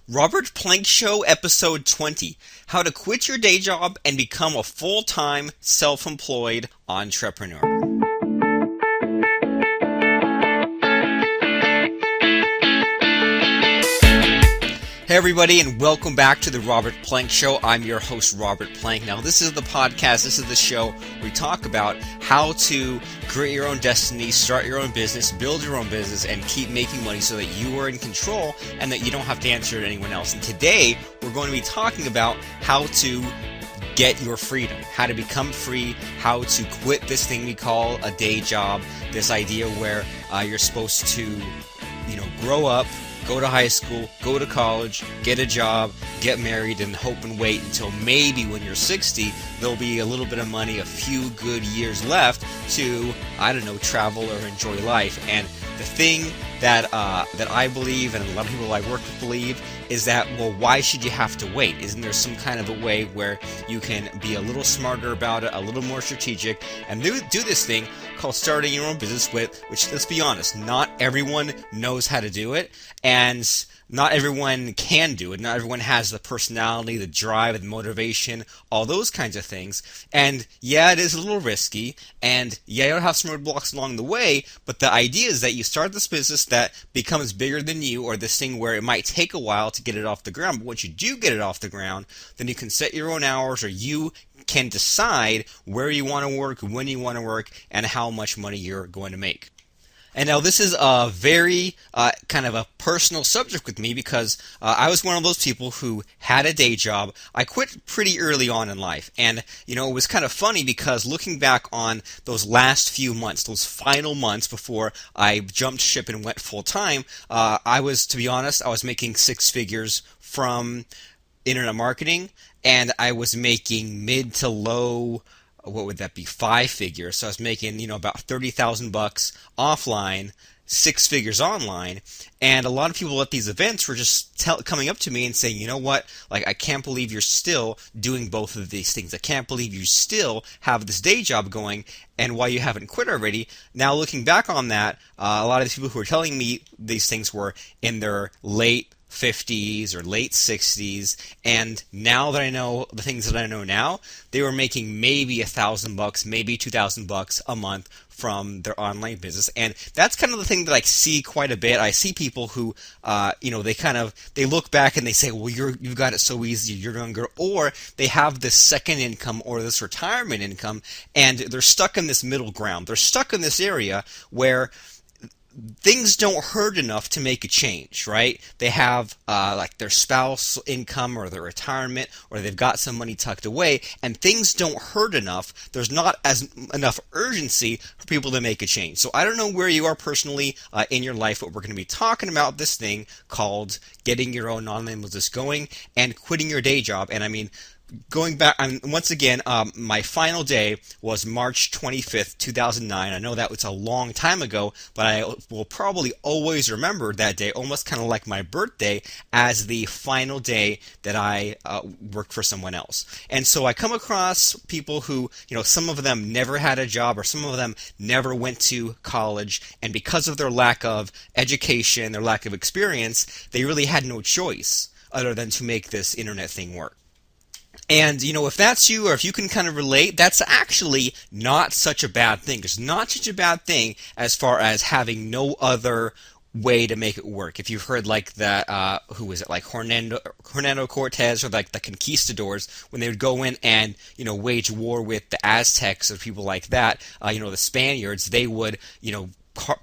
Robert Plank Show, Episode 20, How to Quit Your Day Job and Become a Full-Time Self-Employed Entrepreneur. Hey everybody, and welcome back to the Robert Plank Show. I'm your host, Robert Plank. Now, this is the podcast, this is the show where we talk about how to create your own destiny, start your own business, build your own business, and keep making money so that you are in control and that you don't have to answer to anyone else. And today, we're going to be talking about how to get your freedom, how to become free, how to quit this thing we call a day job, this idea where you're supposed to, grow up, go to high school, go to college, get a job, get married, and hope and wait until maybe when you're 60, there'll be a little bit of money, a few good years left to, travel or enjoy life. And the thing that I believe, and a lot of people I work with believe, is that, well, why should you have to wait? Isn't there some kind of a way where you can be a little smarter about it, a little more strategic, and do this thing called starting your own business with, which, let's be honest, not everyone knows how to do it, and not everyone can do it. Not everyone has the personality, the drive, the motivation, all those kinds of things. And yeah, it is a little risky, and yeah, you'll have some roadblocks along the way, but the idea is that you start this business that becomes bigger than you, or this thing where it might take a while to get it off the ground, but once you do get it off the ground, then you can set your own hours, or you can decide where you want to work, when you want to work, and how much money you're going to make. And now this is a very kind of a personal subject with me because I was one of those people who had a day job. I quit pretty early on in life. And, it was kind of funny because looking back on those last few months, those final months before I jumped ship and went full time, to be honest, I was making six figures from internet marketing, and I was making mid to low, what would that be, 5 figures. So I was making, about $30,000 offline, 6 figures online. And a lot of people at these events were just coming up to me and saying, you know what, I can't believe you're still doing both of these things. I can't believe you still have this day job going and why you haven't quit already. Now, looking back on that, a lot of the people who were telling me these things were in their late 50s or late 60s, and now that I know the things that I know now, they were making maybe $1,000, maybe $2,000 a month from their online business. And that's kind of the thing that I see quite a bit. I see people who, they look back and they say, well, you've got it so easy, you're younger, or they have this second income or this retirement income, and they're stuck in this middle ground. They're stuck in this area where things don't hurt enough to make a change, right? They have their spouse income or their retirement, or they've got some money tucked away, and things don't hurt enough. There's not enough urgency for people to make a change. So I don't know where you are personally in your life, but we're going to be talking about this thing called getting your own online business going and quitting your day job. And I mean, going back, once again, my final day was March 25th, 2009. I know that was a long time ago, but I will probably always remember that day, almost kind of like my birthday, as the final day that I worked for someone else. And so I come across people who, some of them never had a job, or some of them never went to college, and because of their lack of education, their lack of experience, they really had no choice other than to make this internet thing work. And, if that's you, or if you can kind of relate, that's actually not such a bad thing. It's not such a bad thing as far as having no other way to make it work. If you've heard that, who is it, like Hernando Cortez, or like the conquistadors, when they would go in and, wage war with the Aztecs or people like that, the Spaniards, they would,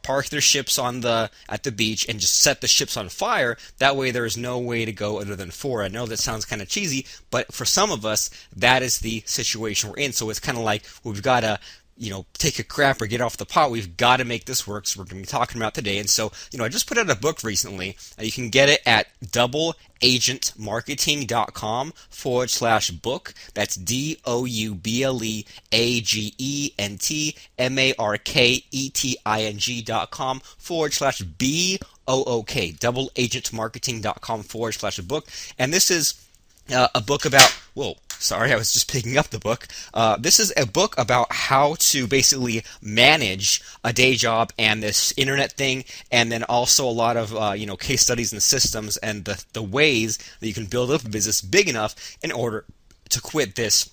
park their ships at the beach and just set the ships on fire. That way there is no way to go other than forward. I know that sounds kind of cheesy, but for some of us, that is the situation we're in. So it's kind of like we've got to take a crap or get off the pot. We've got to make this work. So we're going to be talking about today. And so, I just put out a book recently. You can get it at doubleagentmarketing.com/book. That's doubleagentmarketing.com/BOOK. Doubleagentmarketing.com/book. And this is a book about, Sorry, I was just picking up the book. This is a book about how to basically manage a day job and this internet thing, and then also a lot of case studies and systems and the ways that you can build up a business big enough in order to quit this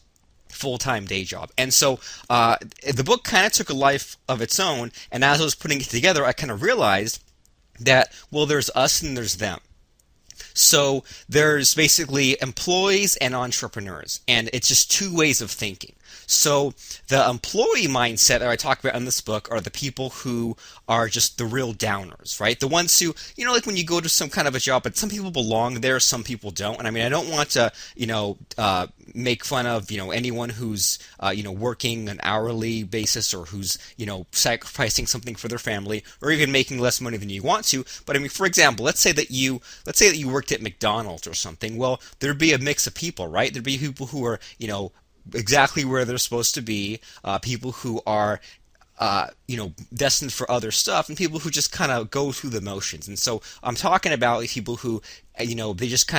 full-time day job. And so the book kind of took a life of its own, and as I was putting it together, I kind of realized that, well, there's us and there's them. So there's basically employees and entrepreneurs, and it's just two ways of thinking. So the employee mindset that I talk about in this book are the people who are just the real downers, right? The ones who, like when you go to some kind of a job, but some people belong there, some people don't. And I mean, I don't want to, make fun of, anyone who's, working an hourly basis or who's, sacrificing something for their family or even making less money than you want to. But I mean, for example, let's say that you worked at McDonald's or something. Well, there'd be a mix of people, right? There'd be people who are, exactly where they're supposed to be, people who are destined for other stuff, and people who just kind of go through the motions. And so I'm talking about people who, they just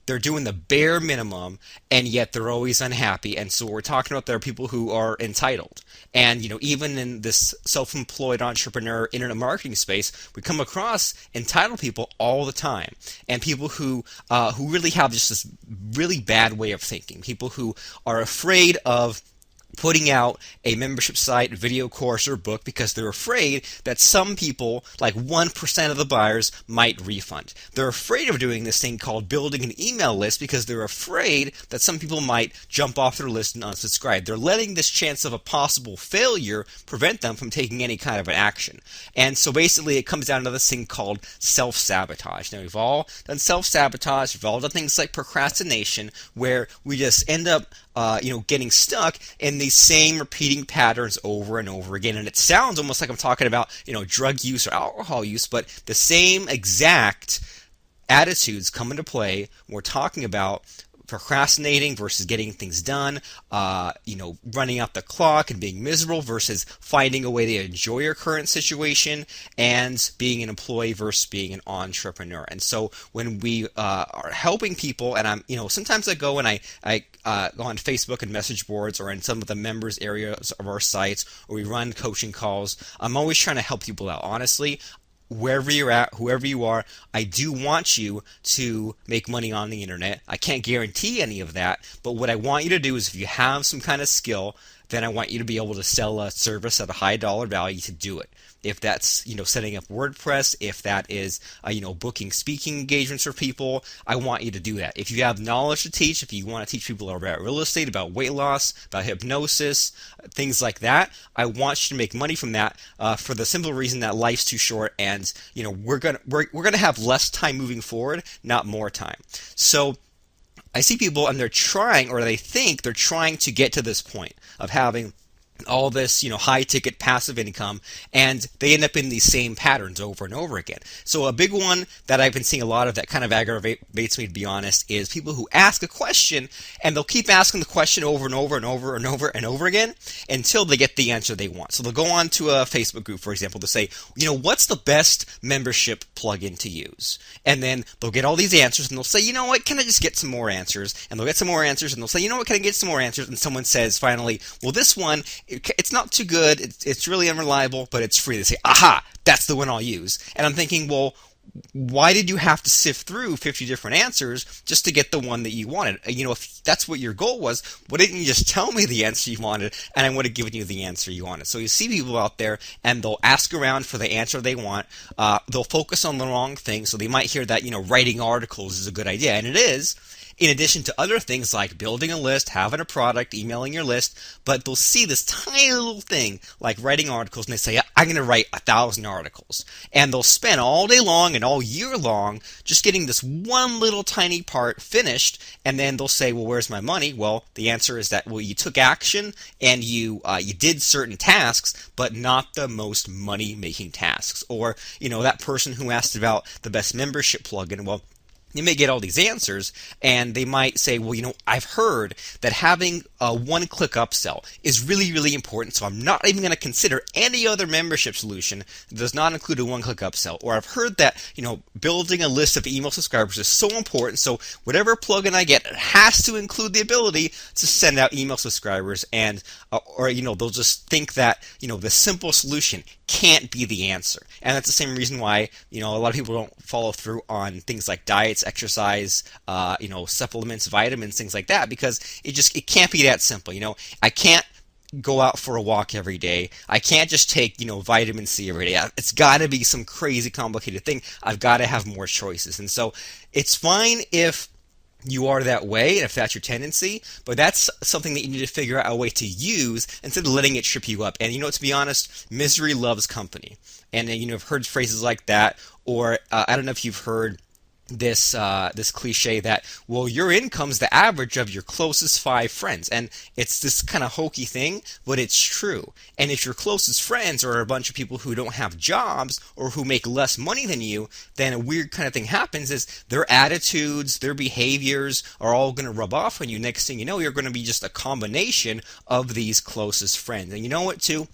they're doing the bare minimum, and yet they're always unhappy. And so we're talking about there are people who are entitled. And, even in this self-employed entrepreneur internet marketing space, we come across entitled people all the time. And people who really have just this really bad way of thinking. People who are afraid of putting out a membership site, video course, or book because they're afraid that some people, like 1% of the buyers, might refund. They're afraid of doing this thing called building an email list because they're afraid that some people might jump off their list and unsubscribe. They're letting this chance of a possible failure prevent them from taking any kind of an action. And so basically it comes down to this thing called self-sabotage. Now, we've all done self-sabotage. We've all done things like procrastination where we just end up getting stuck in these same repeating patterns over and over again. And it sounds almost like I'm talking about, drug use or alcohol use, but the same exact attitudes come into play when we're talking about procrastinating versus getting things done, running out the clock and being miserable versus finding a way to enjoy your current situation, and being an employee versus being an entrepreneur. And so when we are helping people, and I'm, sometimes I go and I go on Facebook and message boards or in some of the members areas of our sites, or we run coaching calls. I'm always trying to help people out. Honestly, wherever you're at, whoever you are, I do want you to make money on the internet. I can't guarantee any of that, but what I want you to do is if you have some kind of skill, then I want you to be able to sell a service at a high dollar value to do it. If that's, setting up WordPress, if that is, booking speaking engagements for people, I want you to do that. If you have knowledge to teach, if you want to teach people about real estate, about weight loss, about hypnosis, things like that, I want you to make money from that for the simple reason that life's too short, and we're gonna have less time moving forward, not more time. So I see people and they're trying, or they think they're trying to get to this point of having all this, high ticket passive income, and they end up in these same patterns over and over again. So a big one that I've been seeing a lot of that kind of aggravates me, to be honest, is people who ask a question and they'll keep asking the question over and over and over and over and over again until they get the answer they want. So they'll go on to a Facebook group, for example, to say, what's the best membership plugin to use? And then they'll get all these answers and they'll say, what, can I just get some more answers? And they'll get some more answers and they'll say, what, can I get some more answers? And someone says finally, well, this one, it's not too good, it's really unreliable, but it's free. They say, aha, that's the one I'll use. And I'm thinking, well, why did you have to sift through 50 different answers just to get the one that you wanted? If that's what your goal was, why didn't you just tell me the answer you wanted, and I would have given you the answer you wanted? So you see people out there, and they'll ask around for the answer they want. They'll focus on the wrong thing, so they might hear that, writing articles is a good idea, and it is, in addition to other things like building a list, having a product, emailing your list. But they'll see this tiny little thing like writing articles, and they say, I'm going to write 1,000 articles. And they'll spend all day long and all year long just getting this one little tiny part finished, and then they'll say, well, where's my money? Well, the answer is that, well, you took action and you did certain tasks, but not the most money-making tasks. Or, that person who asked about the best membership plugin, well, you may get all these answers, and they might say, well, I've heard that having a one-click upsell is really, really important, so I'm not even going to consider any other membership solution that does not include a one-click upsell. Or I've heard that, building a list of email subscribers is so important, so whatever plugin I get, it has to include the ability to send out email subscribers, and or they'll just think that, the simple solution can't be the answer. And that's the same reason why, a lot of people don't follow through on things like diets, exercise, supplements, vitamins, things like that, because it can't be that simple. I can't go out for a walk every day. I can't just take, vitamin C every day. It's got to be some crazy complicated thing. I've got to have more choices. And so it's fine if you are that way, and if that's your tendency, but that's something that you need to figure out a way to use instead of letting it trip you up. And to be honest, misery loves company. And I've heard phrases like that, or I don't know if you've heard this cliche that, well, your income's the average of your closest 5 friends. And it's this kind of hokey thing, but it's true. And if your closest friends are a bunch of people who don't have jobs or who make less money than you, then a weird kind of thing happens is their attitudes, their behaviors are all going to rub off on you. Next thing you know, you're going to be just a combination of these closest friends. And you know what, too?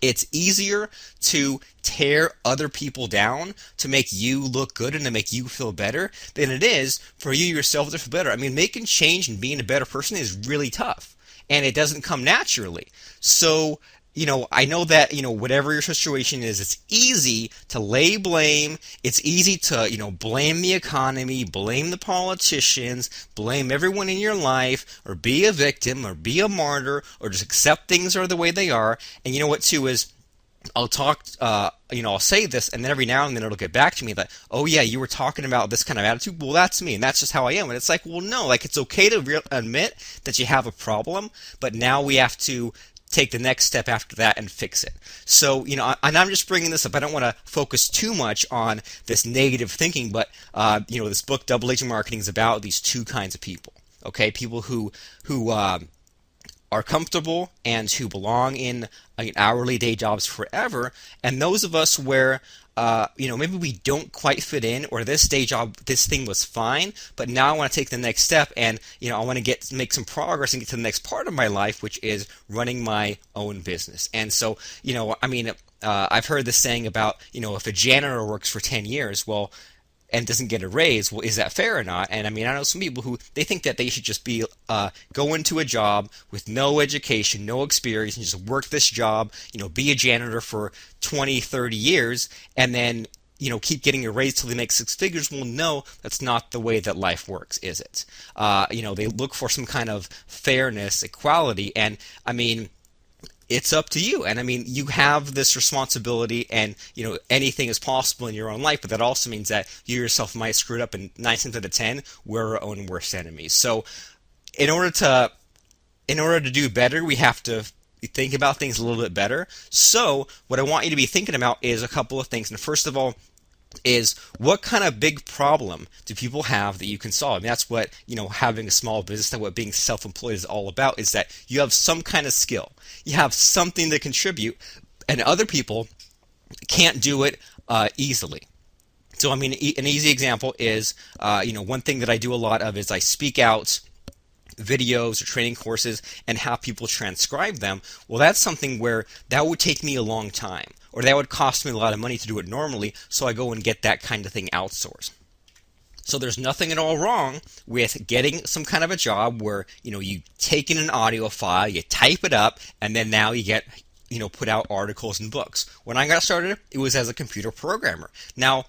It's easier to tear other people down to make you look good and to make you feel better than it is for you yourself to feel better. I mean, making change and being a better person is really tough, and it doesn't come naturally. So, I know that, whatever your situation is, it's easy to lay blame. It's easy to, blame the economy, blame the politicians, blame everyone in your life, or be a victim, or be a martyr, or just accept things are the way they are. And you know what, too, is I'll talk, I'll say this, and then every now and then it'll get back to me that, oh yeah, you were talking about this kind of attitude. Well, that's me, and that's just how I am. And it's like, well, no, it's okay to admit that you have a problem, but now we have to take the next step after that and fix it. So, and I'm just bringing this up. I don't want to focus too much on this negative thinking, but, this book, Double Agent Marketing, is about these 2 kinds of people. Okay, people who are comfortable and who belong in hourly day jobs forever, and those of us where maybe we don't quite fit in, or this day job, this thing was fine, but now I want to take the next step, and I want to make some progress and get to the next part of my life, which is running my own business. And so, I've heard this saying about, if a janitor works for 10 years, well, and doesn't get a raise, well, is that fair or not? And I know some people who they think that they should just be go into a job with no education, no experience, and just work this job, be a janitor for 20, 30 years, and then keep getting a raise till they make 6 figures. Well, no, that's not the way that life works, is it? They look for some kind of fairness, equality, and it's up to you. And you have this responsibility, and anything is possible in your own life, but that also means that you yourself might screw it up, and 9 times out of 10, we're our own worst enemies. So in order to do better, we have to think about things a little bit better. So what I want you to be thinking about is a couple of things. And first of all, is what kind of big problem do people have that you can solve? That's what, having a small business, and what being self-employed is all about, is that you have some kind of skill. You have something to contribute, and other people can't do it easily. So, an easy example is, one thing that I do a lot of is I speak out videos or training courses and have people transcribe them. Well, that's something where that would take me a long time, or that would cost me a lot of money to do it normally, so I go and get that kind of thing outsourced. So there's nothing at all wrong with getting some kind of a job where, you take in an audio file, you type it up, and then now you get, put out articles and books. When I got started, it was as a computer programmer. Now,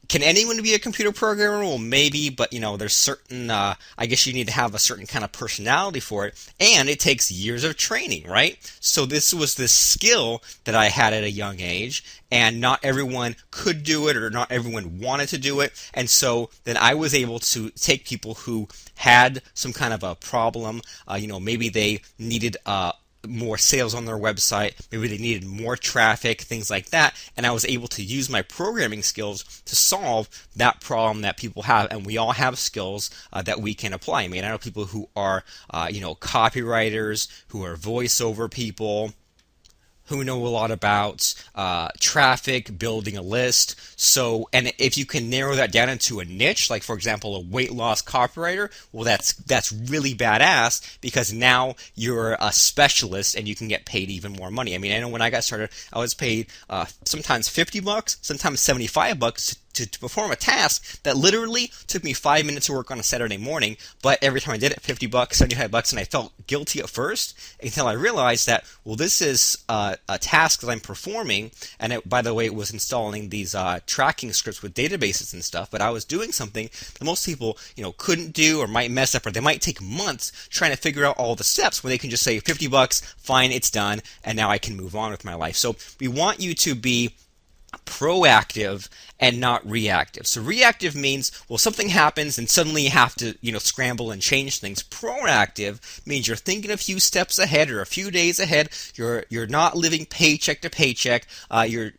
can anyone be a computer programmer? Well, maybe, but there's certain, I guess you need to have a certain kind of personality for it, and it takes years of training, right? So this was this skill that I had at a young age, and not everyone could do it, or not everyone wanted to do it, and so then I was able to take people who had some kind of a problem, maybe they needed more sales on their website, maybe they needed more traffic, things like that, and I was able to use my programming skills to solve that problem that people have. And we all have skills that we can apply. I know people who are copywriters, who are voiceover people, who know a lot about traffic, building a list. So, and if you can narrow that down into a niche, like for example, a weight loss copywriter, well, that's really badass because now you're a specialist and you can get paid even more money. I mean, I know when I got started, I was paid sometimes $50, sometimes $75 to perform a task that literally took me 5 minutes to work on a Saturday morning, but every time I did it, $50, $75, and I felt guilty at first until I realized that, well, this is a task that I'm performing, and by the way, it was installing these tracking scripts with databases and stuff, but I was doing something that most people, couldn't do or might mess up, or they might take months trying to figure out all the steps when they can just say $50, fine, it's done, and now I can move on with my life. So we want you to be proactive and not reactive. So reactive means, well, something happens and suddenly you have to, scramble and change things. Proactive means you're thinking a few steps ahead or a few days ahead. You're not living paycheck to paycheck. You're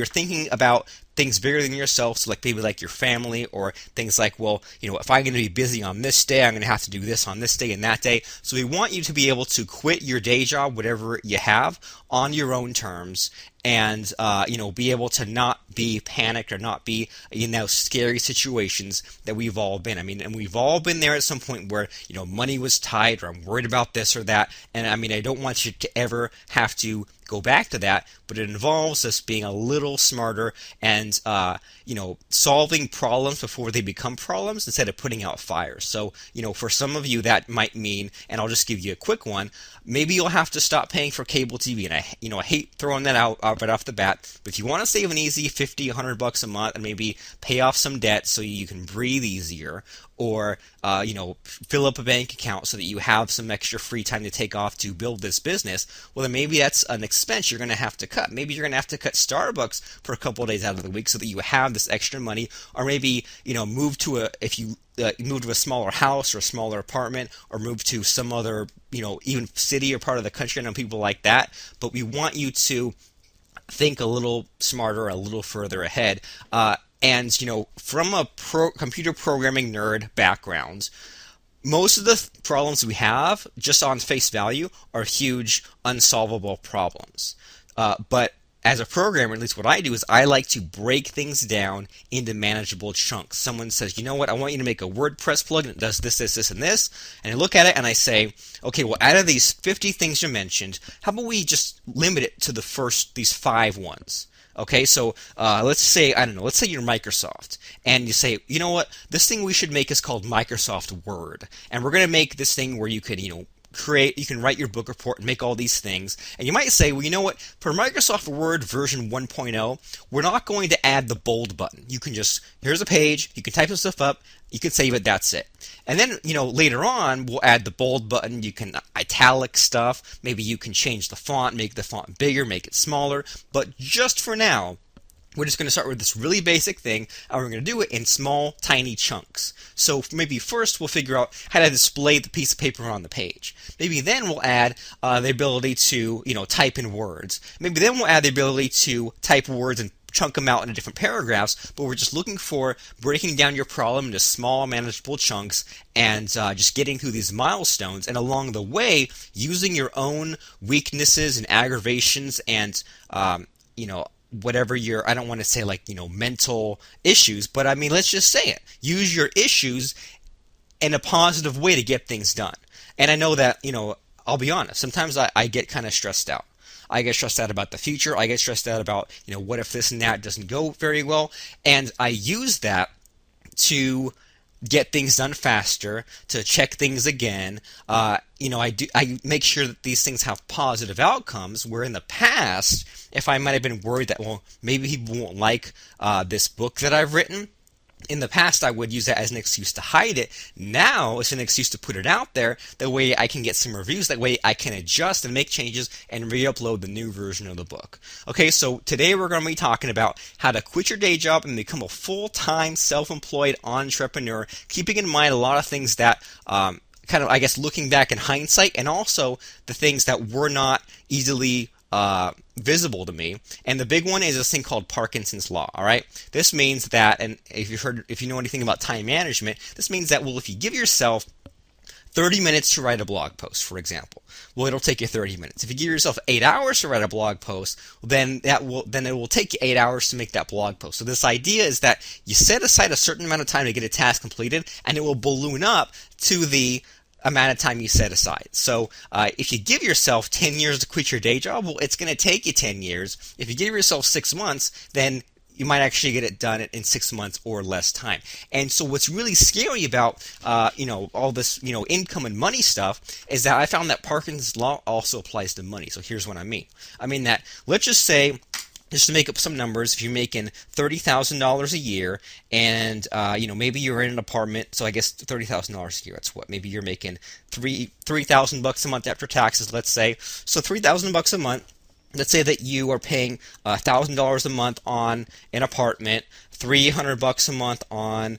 thinking about things bigger than yourself, so maybe your family, or things like, well, if I'm going to be busy on this day, I'm going to have to do this on this day and that day. So we want you to be able to quit your day job, whatever you have, on your own terms, and be able to not be panicked or not be in those scary situations that we've all been. I mean, and we've all been there at some point where money was tight, or I'm worried about this or that, and I mean, I don't want you to ever have to go back to that, but it involves us being a little smarter and solving problems before they become problems instead of putting out fires. So for some of you that might mean, and I'll just give you a quick one, maybe you'll have to stop paying for cable TV, and I hate throwing that out right off the bat, but if you want to save an easy $50, $100 a month and maybe pay off some debt so you can breathe easier, or fill up a bank account so that you have some extra free time to take off to build this business, well, then maybe that's an expense you're going to have to cut. Maybe you're going to have to cut Starbucks for a couple of days out of the week so that you have this extra money, or maybe move to a smaller house or a smaller apartment, or move to some other even city or part of the country. I know people like that, but we want you to think a little smarter, a little further ahead. And, from a computer programming nerd background, most of the problems we have, just on face value, are huge, unsolvable problems. But as a programmer, at least what I do is I like to break things down into manageable chunks. Someone says, you know what, I want you to make a WordPress plugin that does this, this, this, and this. And I look at it and I say, okay, well, out of these 50 things you mentioned, how about we just limit it to these 5 ones? Okay, so let's say you're Microsoft, and you say, you know what, this thing we should make is called Microsoft Word, and we're going to make this thing where you could, you can write your book report and make all these things. And you might say, well, you know what, for Microsoft Word version 1.0, we're not going to add the bold button. You can just, here's a page, you can type some stuff up, you can save it, that's it. And then, later on, we'll add the bold button, you can italic stuff, maybe you can change the font, make the font bigger, make it smaller, but just for now, we're just going to start with this really basic thing, and we're going to do it in small, tiny chunks. So maybe first we'll figure out how to display the piece of paper on the page. Maybe then we'll add the ability to, type in words. Maybe then we'll add the ability to type words and chunk them out into different paragraphs, but we're just looking for breaking down your problem into small, manageable chunks and just getting through these milestones, and along the way, using your own weaknesses and aggravations and, whatever I don't want to say mental issues, but I mean, let's just say it. Use your issues in a positive way to get things done. And I know that, I'll be honest, sometimes I get kind of stressed out. I get stressed out about the future. I get stressed out about, what if this and that doesn't go very well? And I use that to get things done faster, to check things again. I make sure that these things have positive outcomes, where in the past, if I might have been worried that, well, maybe people won't like this book that I've written, in the past, I would use that as an excuse to hide it. Now, it's an excuse to put it out there. That way, I can get some reviews. That way, I can adjust and make changes and re-upload the new version of the book. Okay, so today we're going to be talking about how to quit your day job and become a full-time, self-employed entrepreneur, keeping in mind a lot of things that kind of, I guess, looking back in hindsight, and also the things that were not easily visible to me. And the big one is this thing called Parkinson's law. All right, this means that, and if you know anything about time management, this means that, well, if you give yourself 30 minutes to write a blog post, for example. Well, it'll take you 30 minutes. If you give yourself 8 hours to write a blog post, then it will take you 8 hours to make that blog post. So this idea is that you set aside a certain amount of time to get a task completed, and it will balloon up to the amount of time you set aside. So if you give yourself 10 years to quit your day job, well, it's going to take you 10 years. If you give yourself 6 months, then you might actually get it done in 6 months or less time. And so what's really scary about, all this, income and money stuff is that I found that Parkinson's law also applies to money. So here's what I mean. I mean that, let's just say, just to make up some numbers, if you're making $30,000 a year and, maybe you're in an apartment, so I guess $30,000 a year, that's what, maybe you're making $3,000 a month after taxes, let's say. So $3,000 a month. Let's say that you are paying $1,000 a month on an apartment, $300 a month on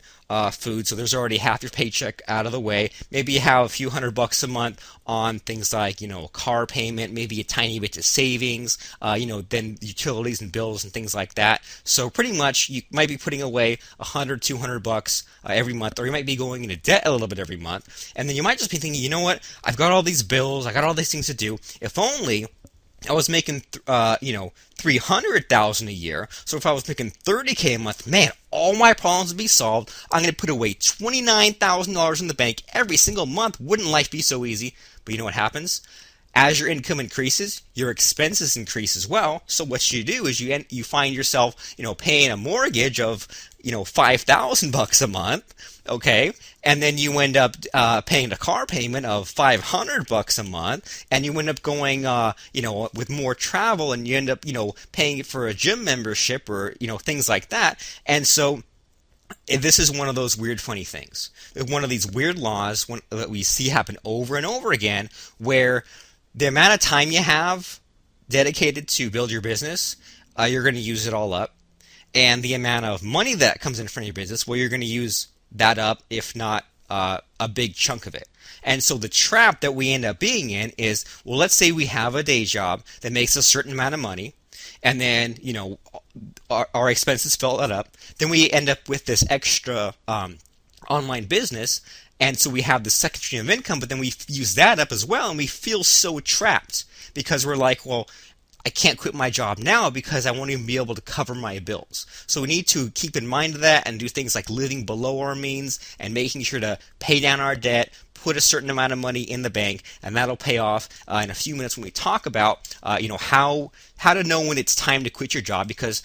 food, so there's already half your paycheck out of the way. Maybe you have a few $100 a month on things like, a car payment, maybe a tiny bit of savings, then utilities and bills and things like that. So pretty much you might be putting away $100, $200 every month, or you might be going into debt a little bit every month. And then you might just be thinking, you know what, I've got all these bills, I got all these things to do. If only I was making, $300,000 a year. So if I was making $30K a month, man, all my problems would be solved. I'm going to put away $29,000 in the bank every single month. Wouldn't life be so easy? But you know what happens? As your income increases, your expenses increase as well. So what you do is you find yourself, paying a mortgage of, $5,000 a month, okay, and then you end up paying a car payment of $500 a month, and you end up going, with more travel, and you end up, paying for a gym membership or things like that, and so. This is one of those weird, funny things. One of these weird laws that we see happen over and over again, where the amount of time you have dedicated to build your business, you're going to use it all up. And the amount of money that comes in from your business, well, you're going to use that up, if not a big chunk of it. And so the trap that we end up being in is, well, let's say we have a day job that makes a certain amount of money, and then, our expenses fill that up. Then we end up with this extra online business, and so we have the second stream of income, but then we use that up as well, and we feel so trapped because we're like, well, I can't quit my job now because I won't even be able to cover my bills. So we need to keep in mind that and do things like living below our means and making sure to pay down our debt, put a certain amount of money in the bank, and that'll pay off in a few minutes when we talk about how to know when it's time to quit your job. Because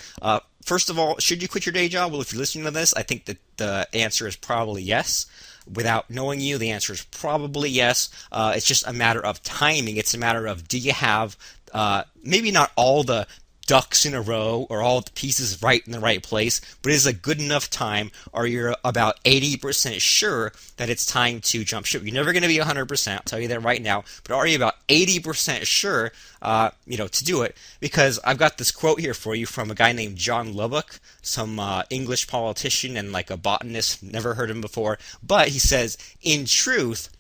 first of all, should you quit your day job? Well, if you're listening to this, I think that the answer is probably yes. Without knowing you, the answer is probably yes. It's just a matter of timing. It's a matter of, do you have maybe not all the ducks in a row or all the pieces right in the right place, but is a good enough time, or you're about 80% sure that it's time to jump ship. You're never going to be 100%, I'll tell you that right now, but are you about 80% sure, to do it? Because I've got this quote here for you from a guy named John Lubbock, some English politician and like a botanist, never heard him before, but he says, in truth,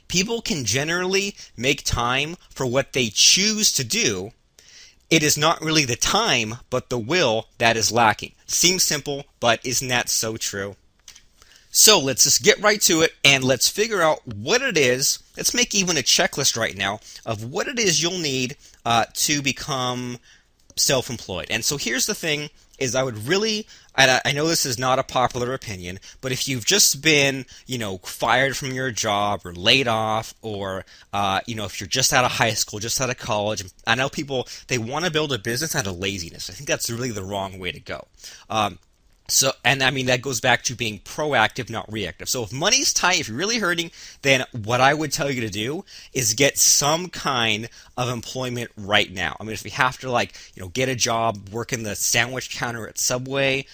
people can generally make time for what they choose to do. It is not really the time, but the will that is lacking. Seems simple, but isn't that so true? So let's just get right to it, and let's figure out what it is. Let's make even a checklist right now of what it is you'll need to become self-employed. And so here's the thing, is I would really, and I know this is not a popular opinion, but if you've just been, fired from your job or laid off, or, if you're just out of high school, just out of college, I know people, they want to build a business out of laziness. I think that's really the wrong way to go. So, and I mean, that goes back to being proactive, not reactive. So if money's tight, if you're really hurting, then what I would tell you to do is get some kind of employment right now. I mean, if you have to get a job, work in the sandwich counter at Subway,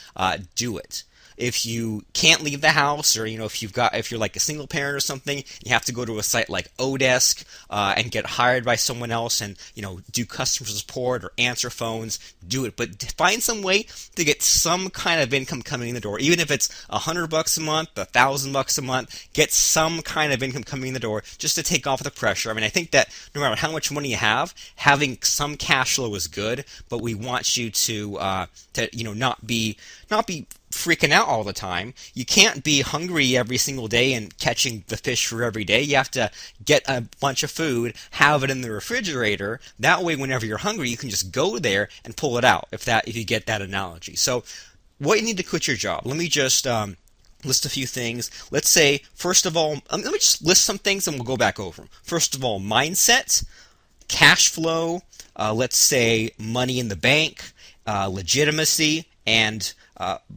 do it. If you can't leave the house, or if you're like a single parent or something, you have to go to a site like Odesk and get hired by someone else and do customer support or answer phones, do it. But find some way to get some kind of income coming in the door, even if it's $100 a month, $1,000 a month. Get some kind of income coming in the door just to take off the pressure. I mean, I think that no matter how much money you have, having some cash flow is good, but we want you to not be freaking out all the time. You can't be hungry every single day and catching the fish for every day. You have to get a bunch of food, have it in the refrigerator. That way, whenever you're hungry, you can just go there and pull it out, if you get that analogy. So what you need to quit your job. Let me just list a few things. Let's say, first of all, let me just list some things and we'll go back over them. First of all, mindset, cash flow, let's say money in the bank, legitimacy, and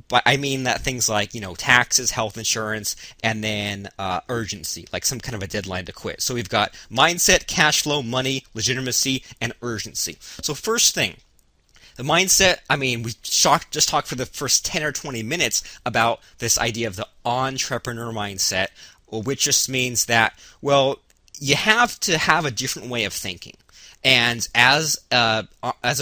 but I mean that things like, taxes, health insurance, and then urgency, like some kind of a deadline to quit. So we've got mindset, cash flow, money, legitimacy, and urgency. So first thing, the mindset, we just talked for the first 10 or 20 minutes about this idea of the entrepreneur mindset, which just means that, well, you have to have a different way of thinking. And as an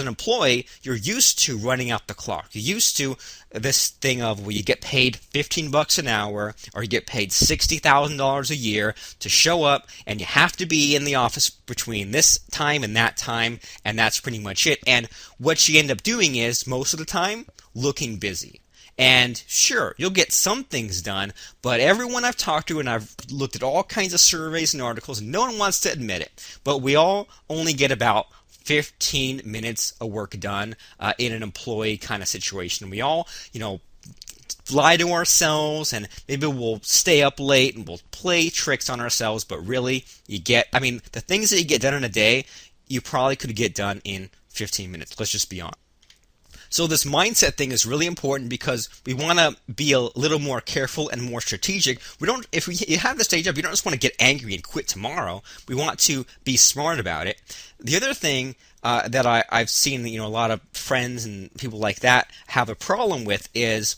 employee, you're used to running out the clock. You're used to this thing of, well, you get paid $15 an hour, or you get paid $60,000 a year to show up, and you have to be in the office between this time, and that's pretty much it. And what you end up doing is, most of the time, looking busy. And sure, you'll get some things done, but everyone I've talked to, and I've looked at all kinds of surveys and articles, and no one wants to admit it, but we all only get about 15 minutes of work done in an employee kind of situation. We all, lie to ourselves, and maybe we'll stay up late and we'll play tricks on ourselves, but really, the things that you get done in a day, you probably could get done in 15 minutes. Let's just be honest. So this mindset thing is really important because we want to be a little more careful and more strategic. If you have this day job, you don't just want to get angry and quit tomorrow. We want to be smart about it. The other thing that I've seen, a lot of friends and people like that have a problem with is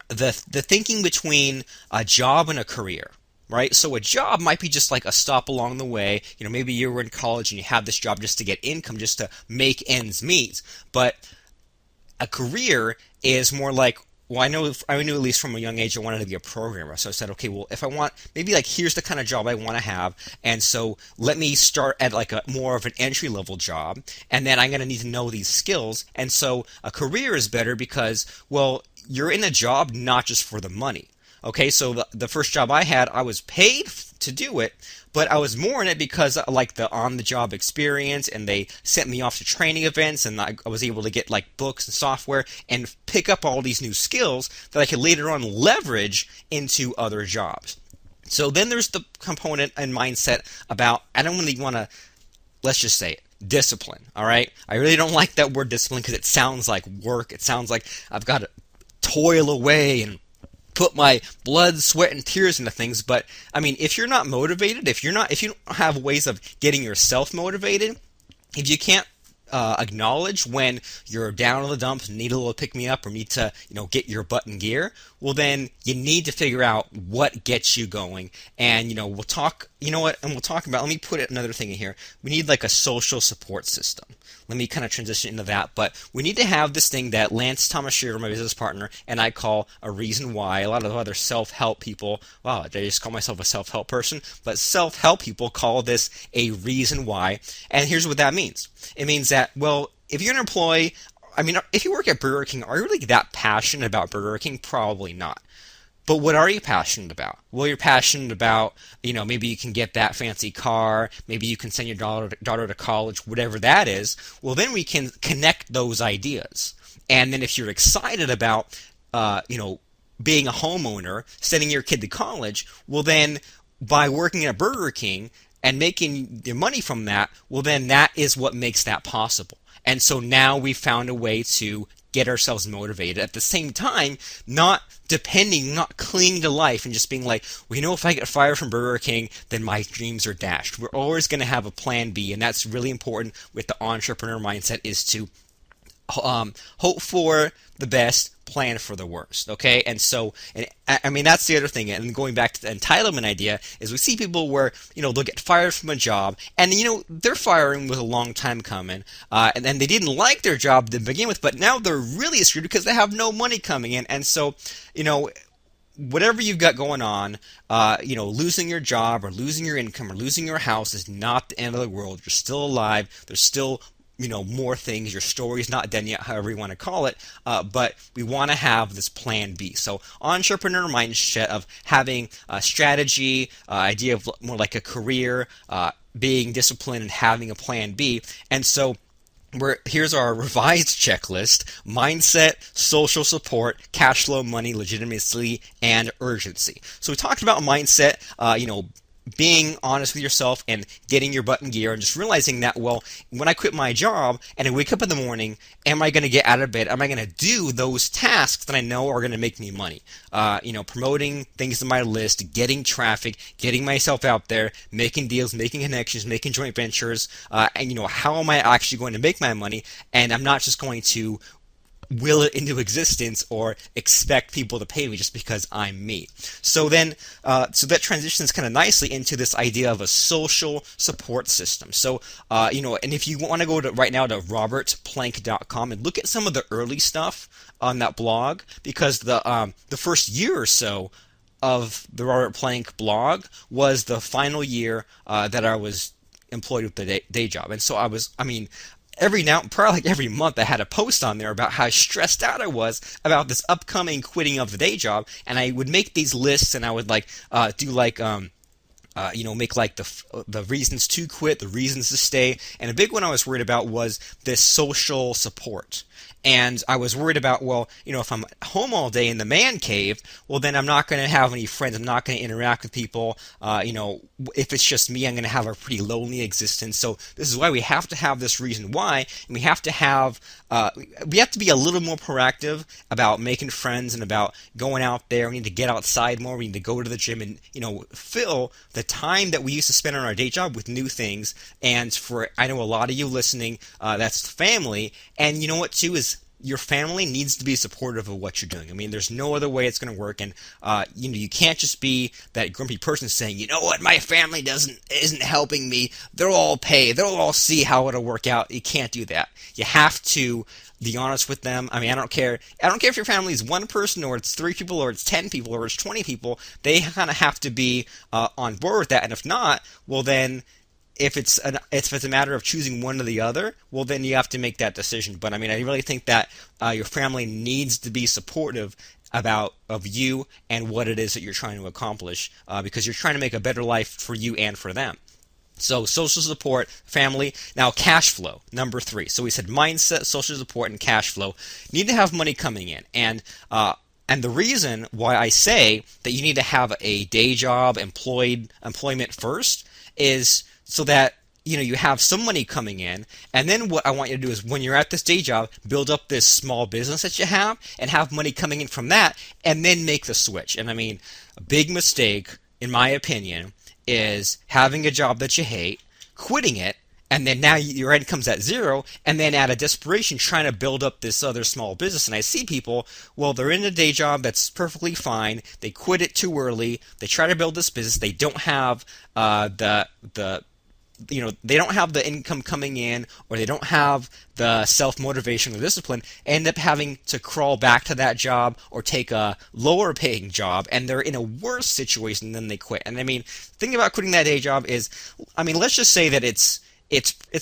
the thinking between a job and a career. Right? So a job might be just like a stop along the way. Maybe you were in college and you have this job just to get income, just to make ends meet. But a career is more like, well, I knew at least from a young age I wanted to be a programmer. So I said, okay, well, if I want, maybe like here's the kind of job I want to have, and so let me start at like a more of an entry level job, and then I'm going to need to know these skills. And so a career is better because, well, you're in a job not just for the money. Okay, so the first job I had, I was paid to do it, but I was more in it because I liked the on-the-job experience, and they sent me off to training events, and I was able to get like books and software and pick up all these new skills that I could later on leverage into other jobs. So then there's the component and mindset about, I don't really want to, let's just say it, discipline, all right? I really don't like that word discipline because it sounds like work. It sounds like I've got to toil away and put my blood, sweat, and tears into things. But if you're not motivated, if you don't have ways of getting yourself motivated, if you can't acknowledge when you're down in the dumps and need a little pick me up, or need to get your butt in gear, well then you need to figure out what gets you going. And we'll talk about, let me put another thing in here. We need like a social support system. Let me kind of transition into that. But we need to have this thing that Lance Thomas Shearer, my business partner, and I call a reason why. A lot of other self-help people, wow, did I just call myself a self-help person? But self-help people call this a reason why. And here's what that means. It means that, well, if you're an employee, if you work at Burger King, are you really that passionate about Burger King? Probably not. But what are you passionate about? Well, you're passionate about, maybe you can get that fancy car, maybe you can send your daughter to college, whatever that is. Well, then we can connect those ideas. And then if you're excited about, being a homeowner, sending your kid to college, well then, by working at Burger King and making your money from that, well then that is what makes that possible. And so now we've found a way to get ourselves motivated. At the same time, not clinging to life and just being like, well, if I get fired from Burger King, then my dreams are dashed. We're always going to have a plan B, and that's really important with the entrepreneur mindset, is to hope for the best, plan for the worst, okay? And so, that's the other thing. And going back to the entitlement idea, is we see people where, they'll get fired from a job, and, their firing was a long time coming, and then they didn't like their job to begin with, but now they're really screwed because they have no money coming in. And so, whatever you've got going on, losing your job or losing your income or losing your house is not the end of the world. You're still alive. There's still more things. Your story's not done yet, however you want to call it, but we want to have this plan B. So entrepreneur mindset of having a strategy, idea of more like a career, being disciplined and having a plan B. And so here's our revised checklist: mindset, social support, cash flow, money, legitimacy, and urgency. So we talked about mindset, being honest with yourself and getting your butt in gear and just realizing that, well, when I quit my job and I wake up in the morning, am I going to get out of bed? Am I going to do those tasks that I know are going to make me money? Promoting things on my list, getting traffic, getting myself out there, making deals, making connections, making joint ventures, and how am I actually going to make my money? And I'm not just going to will it into existence or expect people to pay me just because I'm me. So then, so that transitions kind of nicely into this idea of a social support system. So, and if you want to go to right now to robertplank.com and look at some of the early stuff on that blog, because the first year or so of the Robert Plank blog was the final year that I was employed with the day job. And so probably every month I had a post on there about how stressed out I was about this upcoming quitting of the day job, and I would make these lists, and I would make like the reasons to quit, the reasons to stay, and a big one I was worried about was this social support. And I was worried about, if I'm home all day in the man cave, well, then I'm not going to have any friends. I'm not going to interact with people. If it's just me, I'm going to have a pretty lonely existence. So this is why we have to have this reason why, and we have to be a little more proactive about making friends and about going out there. We need to get outside more. We need to go to the gym and, fill the time that we used to spend on our day job with new things. And I know a lot of you listening, that's family. And you know what, too, is your family needs to be supportive of what you're doing. I mean, there's no other way it's going to work, and you can't just be that grumpy person saying, you know what, my family isn't helping me. They'll all pay. They'll all see how it'll work out. You can't do that. You have to be honest with them. I mean, I don't care if your family is one person or it's 3 people or it's 10 people or it's 20 people. They kind of have to be on board with that, and if not, well then, if it's a matter of choosing one or the other, well, then you have to make that decision. But I mean, I really think that your family needs to be supportive of you and what it is that you're trying to accomplish, because you're trying to make a better life for you and for them. So social support, family. Now cash flow, number 3. So we said mindset, social support, and cash flow. You need to have money coming in, and the reason why I say that you need to have a day job, employment first, is so that you have some money coming in, and then what I want you to do is, when you're at this day job, build up this small business that you have and have money coming in from that, and then make the switch. And I mean, a big mistake, in my opinion, is having a job that you hate, quitting it, and then now your income's at zero, and then out of desperation trying to build up this other small business. And I see people, they're in a day job that's perfectly fine, they quit it too early, they try to build this business, they don't have they don't have the income coming in, or they don't have the self-motivation or discipline, end up having to crawl back to that job or take a lower paying job, and they're in a worse situation than they quit. And I mean, the thing about quitting that day job is, let's just say that it's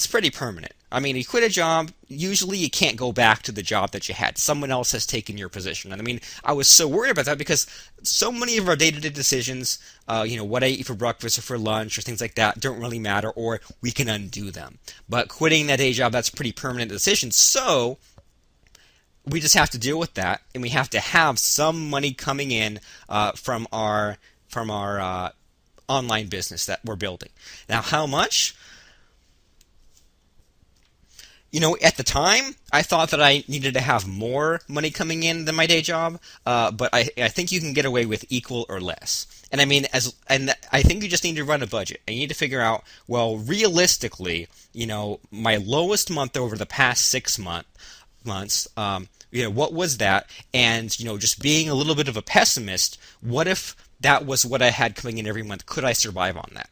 pretty permanent. I mean, you quit a job, usually you can't go back to the job that you had. Someone else has taken your position. And I mean, I was so worried about that because so many of our day-to-day decisions, what I eat for breakfast or for lunch or things like that don't really matter, or we can undo them. But quitting that day job, that's a pretty permanent decision. So we just have to deal with that, and we have to have some money coming in from our online business that we're building. Now, how much? At the time, I thought that I needed to have more money coming in than my day job, but I think you can get away with equal or less. And I mean, I think you just need to run a budget. And you need to figure out, realistically, my lowest month over the past 6 months, what was that? And, just being a little bit of a pessimist, what if that was what I had coming in every month? Could I survive on that?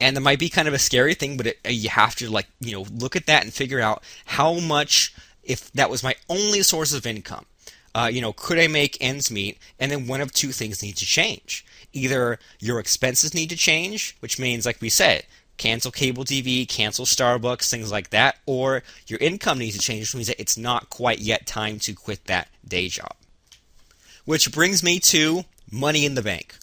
And it might be kind of a scary thing, but you have to look at that and figure out how much, if that was my only source of income, could I make ends meet? And then one of two things need to change. Either your expenses need to change, which means, like we said, cancel cable TV, cancel Starbucks, things like that, or your income needs to change, which means that it's not quite yet time to quit that day job. Which brings me to money in the bank.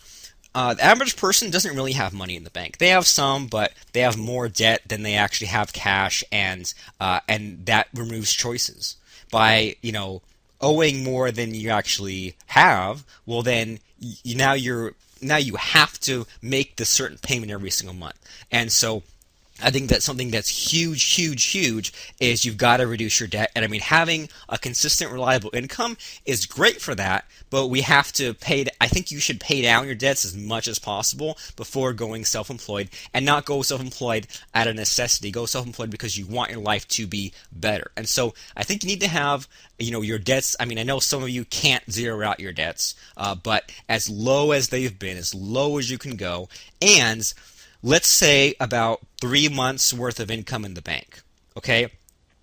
The average person doesn't really have money in the bank. They have some, but they have more debt than they actually have cash, and that removes choices. By owing more than you actually have, well then now you have to make this certain payment every single month, and so I think that's something that's huge is you've got to reduce your debt. And I mean, having a consistent, reliable income is great for that, but we have to I think you should pay down your debts as much as possible before going self-employed, and not go self-employed out of necessity. Go self-employed because you want your life to be better. And so I think you need to have, your debts. I mean, I know some of you can't zero out your debts, but as low as they've been, as low as you can go, and let's say about 3 months worth of income in the bank. Okay?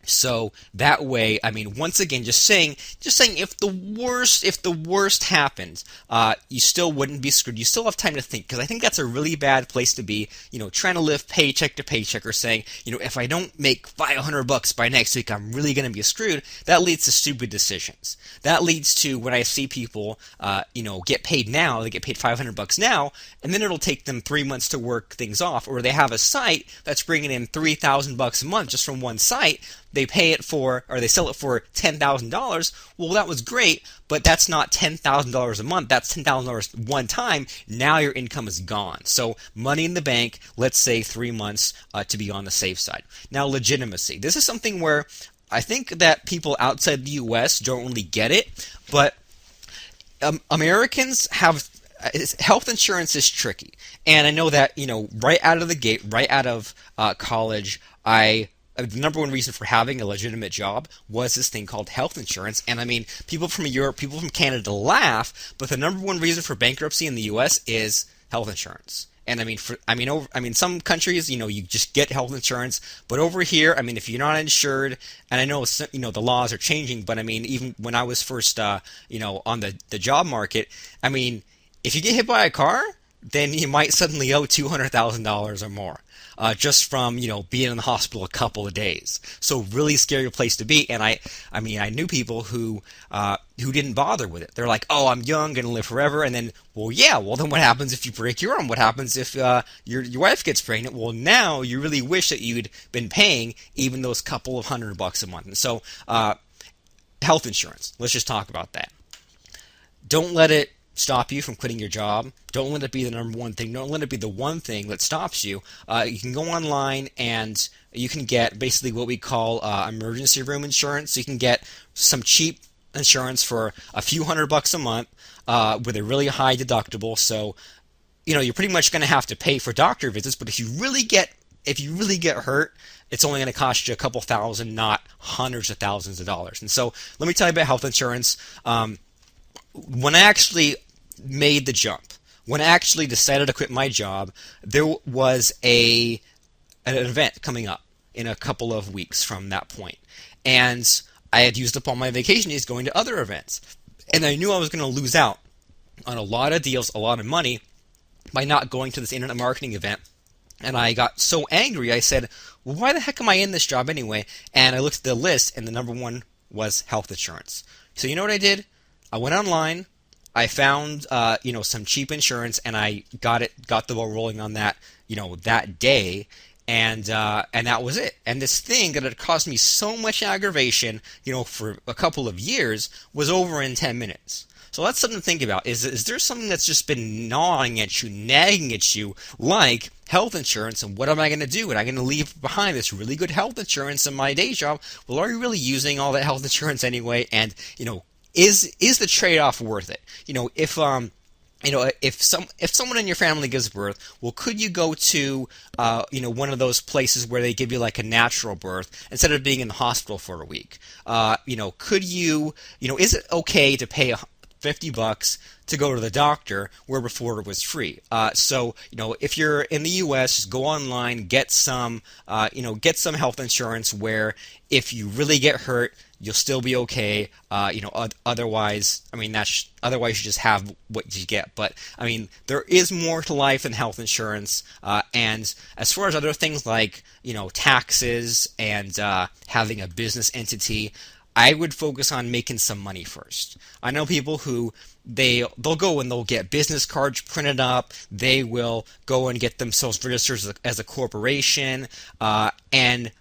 So that way, I mean, once again, just saying, if the worst happens, you still wouldn't be screwed. You still have time to think, because I think that's a really bad place to be. Trying to live paycheck to paycheck, or saying, if I don't make $500 by next week, I'm really going to be screwed. That leads to stupid decisions. That leads to when I see people, get paid now, they get paid $500 now, and then it'll take them 3 months to work things off, or they have a site that's bringing in $3,000 a month just from one site. They they sell it for $10,000. Well, that was great, but that's not $10,000 a month. That's $10,000 one time. Now your income is gone. So money in the bank, let's say 3 months to be on the safe side. Now, legitimacy. This is something where I think that people outside the U.S. don't really get it, but Americans have health insurance is tricky. And I know that, right out of the gate, right out of college, the number one reason for having a legitimate job was this thing called health insurance. And I mean, people from Europe, people from Canada laugh, but the number one reason for bankruptcy in the U.S. is health insurance. And I mean, some countries, you just get health insurance, but over here, I mean, if you're not insured, and I know, the laws are changing, but I mean, even when I was first, on the job market, I mean, if you get hit by a car, then you might suddenly owe $200,000 or more. Just from, being in the hospital a couple of days. So really scary place to be. And I knew people who didn't bother with it. They're like, oh, I'm young, gonna live forever. And then, then what happens if you break your arm? What happens if your wife gets pregnant? Well, now you really wish that you'd been paying even those couple of $100 a month. And so, health insurance. Let's just talk about that. Don't let it stop you from quitting your job. Don't let it be the number one thing. Don't let it be the one thing that stops you. You can go online and you can get basically what we call emergency room insurance. So you can get some cheap insurance for a few $100 a month with a really high deductible. So, you're pretty much going to have to pay for doctor visits. But if you really get hurt, it's only going to cost you a couple thousand, not hundreds of thousands of dollars. And so let me tell you about health insurance. When I actually made the jump, when I actually decided to quit my job, there was an event coming up in a couple of weeks from that point. And I had used up all my vacation days going to other events. And I knew I was going to lose out on a lot of deals, a lot of money, by not going to this internet marketing event. And I got so angry, I said, well, why the heck am I in this job anyway? And I looked at the list, and the number one was health insurance. So you know what I did? I went online, I found, some cheap insurance, and I got the ball rolling on that, that day, and that was it. And this thing that had caused me so much aggravation, for a couple of years, was over in 10 minutes. So that's something to think about. Is there something that's just been gnawing at you, nagging at you, like health insurance, and what am I going to do? And I'm going to leave behind this really good health insurance in my day job. Well, are you really using all that health insurance anyway? And, is the trade-off worth it? If someone in your family gives birth, well, could you go to one of those places where they give you like a natural birth instead of being in the hospital for a week? Could you is it okay to pay $50 to go to the doctor, where before it was free. So if you're in the U.S., just go online, get some health insurance where if you really get hurt, you'll still be okay. Otherwise, otherwise you just have what you get. But there is more to life than health insurance. And as far as other things like taxes and having a business entity, I would focus on making some money first. I know people who they'll go and they'll get business cards printed up. They will go and get themselves registered as a corporation. And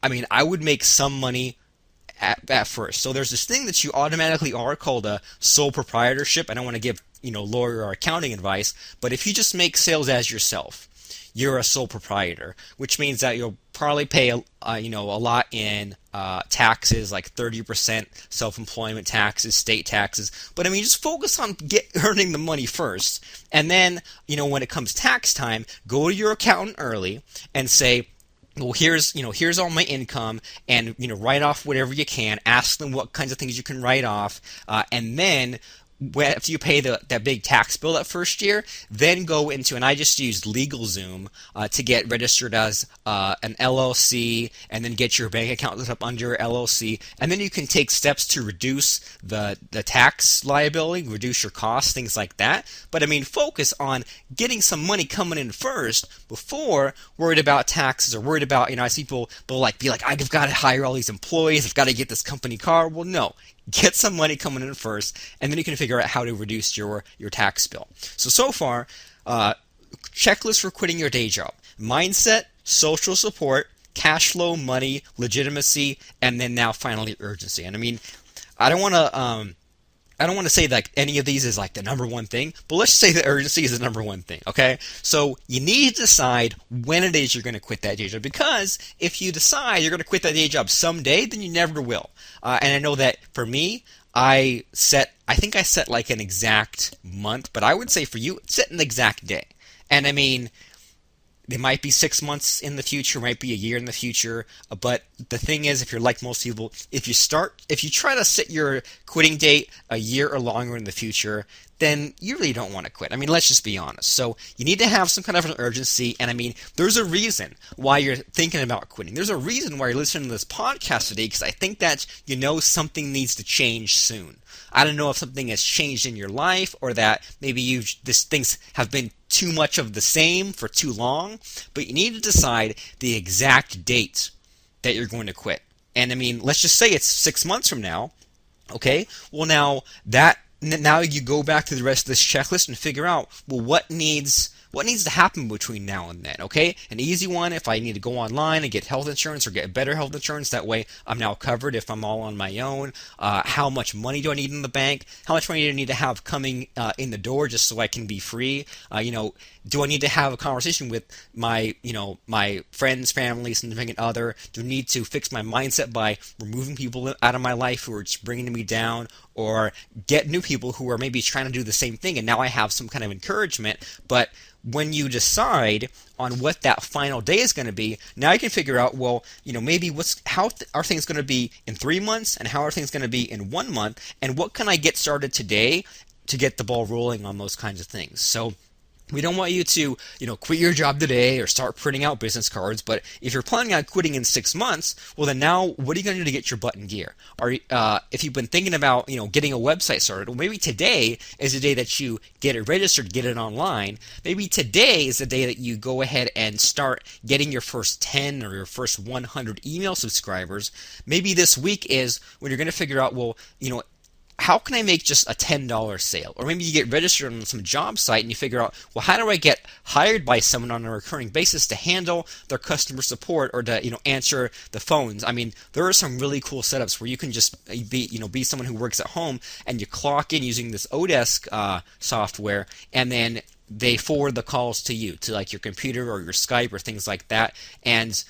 I would make some money at first. So there's this thing that you automatically are called a sole proprietorship. I don't want to give lawyer or accounting advice, but if you just make sales as yourself, you're a sole proprietor, which means that you'll probably pay a lot in taxes, like 30% self-employment taxes, state taxes. But just focus on earning the money first, and then when it comes tax time, go to your accountant early and say, well, here's all my income, and write off whatever you can. Ask them what kinds of things you can write off, and then after you pay that big tax bill that first year, then go into, and I just used LegalZoom to get registered as an LLC, and then get your bank account set up under your LLC, and then you can take steps to reduce the tax liability, reduce your costs, things like that. But focus on getting some money coming in first before worried about taxes or worried about, I see people be like, I've got to hire all these employees, I've got to get this company car. Well, no. Get some money coming in first, and then you can figure out how to reduce your tax bill. So far, checklist for quitting your day job: mindset, social support, cash flow, money, legitimacy, and then now finally urgency. And I don't want to say that any of these is like the number one thing, but let's say that urgency is the number one thing, okay? So you need to decide when it is you're going to quit that day job, because if you decide you're going to quit that day job someday, then you never will. And I know that for me, I think I set like an exact month, but I would say for you, set an exact day. And it might be 6 months in the future, might be a year in the future, but the thing is, if you're like most people, if you try to set your quitting date a year or longer in the future, then you really don't want to quit. Let's just be honest. So you need to have some kind of an urgency, and there's a reason why you're thinking about quitting. There's a reason why you're listening to this podcast today, because I think that something needs to change soon. I don't know if something has changed in your life, or that maybe things have been too much of the same for too long, but you need to decide the exact date that you're going to quit. And let's just say it's 6 months from now. Okay? Well, now you go back to the rest of this checklist and figure out, well, what needs to happen between now and then, okay? An easy one, if I need to go online and get health insurance or get better health insurance, that way I'm now covered if I'm all on my own. How much money do I need in the bank? How much money do I need to have coming in the door just so I can be free? Do I need to have a conversation with my friends, family, significant other? Do I need to fix my mindset by removing people out of my life who are just bringing me down, or get new people who are maybe trying to do the same thing, and now I have some kind of encouragement? But when you decide on what that final day is going to be, now you can figure out, well, maybe how are things going to be in 3 months, and how are things going to be in 1 month, and what can I get started today to get the ball rolling on those kinds of things. So we don't want you to, quit your job today or start printing out business cards. But if you're planning on quitting in 6 months, well, then now what are you going to do to get your butt in gear? Or if you've been thinking about, getting a website started, well, maybe today is the day that you get it registered, get it online. Maybe today is the day that you go ahead and start getting your first 10 or your first 100 email subscribers. Maybe this week is when you're going to figure out, well, how can I make just a $10 sale? Or maybe you get registered on some job site and you figure out, well, how do I get hired by someone on a recurring basis to handle their customer support or to, answer the phones? There are some really cool setups where you can just be someone who works at home, and you clock in using this Odesk software, and then they forward the calls to you, to like your computer or your Skype or things like that. And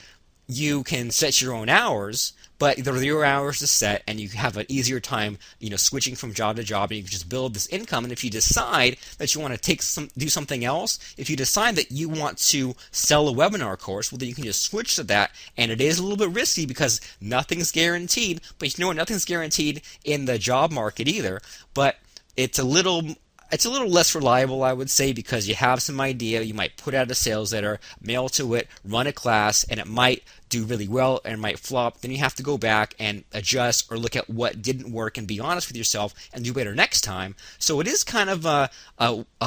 you can set your own hours, but they're your hours to set, and you have an easier time, switching from job to job, and you can just build this income. And if you decide that you want to do something else, if you decide that you want to sell a webinar course, well, then you can just switch to that. And it is a little bit risky because nothing's guaranteed, but nothing's guaranteed in the job market either. But it's a little less reliable, I would say, because you have some idea. You might put out a sales letter, mail to it, run a class, and it might do really well and it might flop. Then you have to go back and adjust or look at what didn't work and be honest with yourself and do better next time. So it is kind of a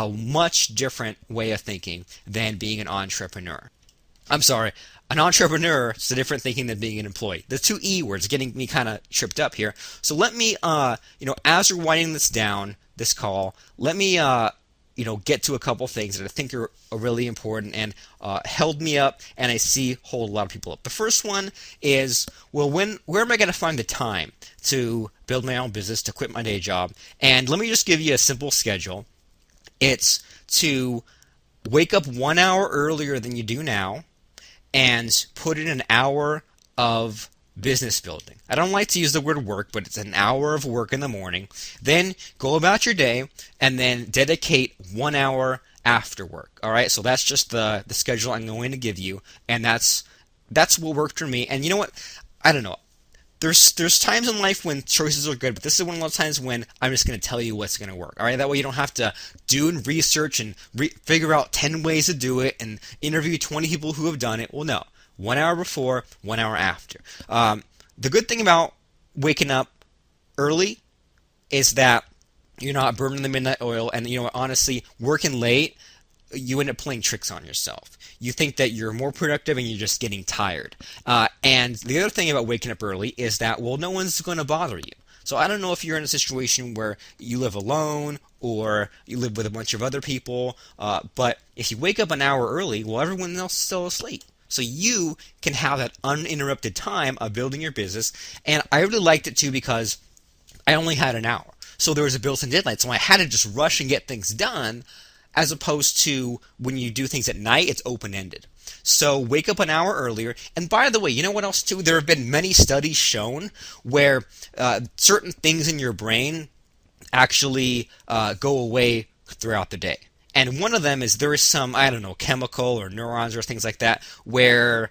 much different way of thinking than being an entrepreneur. I'm sorry, an entrepreneur is a different thinking than being an employee. The two E words getting me kind of tripped up here. So let me, as we're winding this down, this call, let me, get to a couple things that I think are really important and held me up, and I see hold a lot of people up. The first one is, well, where am I going to find the time to build my own business, to quit my day job? And let me just give you a simple schedule. It's to wake up 1 hour earlier than you do now and put in an hour of business building. I don't like to use the word work, but it's an hour of work in the morning. Then go about your day and then dedicate 1 hour after work. All right, so that's just the schedule I'm going to give you, and that's what worked for me. And you know what? I don't know. There's times in life when choices are good, but this is one of those times when I'm just going to tell you what's going to work. All right, that way you don't have to do and research and figure out 10 ways to do it and interview 20 people who have done it. Well, no. 1 hour before, 1 hour after. The good thing about waking up early is that you're not burning the midnight oil, and honestly, working late, you end up playing tricks on yourself. You think that you're more productive and you're just getting tired. And the other thing about waking up early is that, well, no one's going to bother you. So I don't know if you're in a situation where you live alone or you live with a bunch of other people, but if you wake up an hour early, well, everyone else is still asleep. So you can have that uninterrupted time of building your business. And I really liked it too because I only had an hour. So there was a built-in deadline. So I had to just rush and get things done, as opposed to when you do things at night, it's open-ended. So wake up an hour earlier. And by the way, you know what else too? There have been many studies shown where certain things in your brain actually go away throughout the day. And one of them is there is some, chemical or neurons or things like that where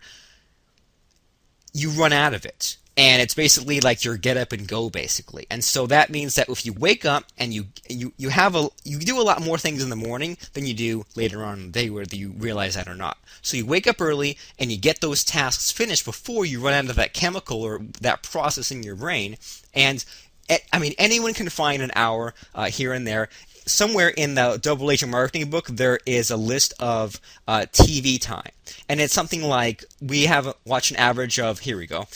you run out of it. And it's basically like your get up and go, basically. And so that means that if you wake up and you do a lot more things in the morning than you do later on in the day, whether you realize that or not. So you wake up early and you get those tasks finished before you run out of that chemical or that process in your brain. And anyone can find an hour here and there. Somewhere in the Double Agent Marketing book, there is a list of TV time. And it's something like, we have watched an average of, here we go,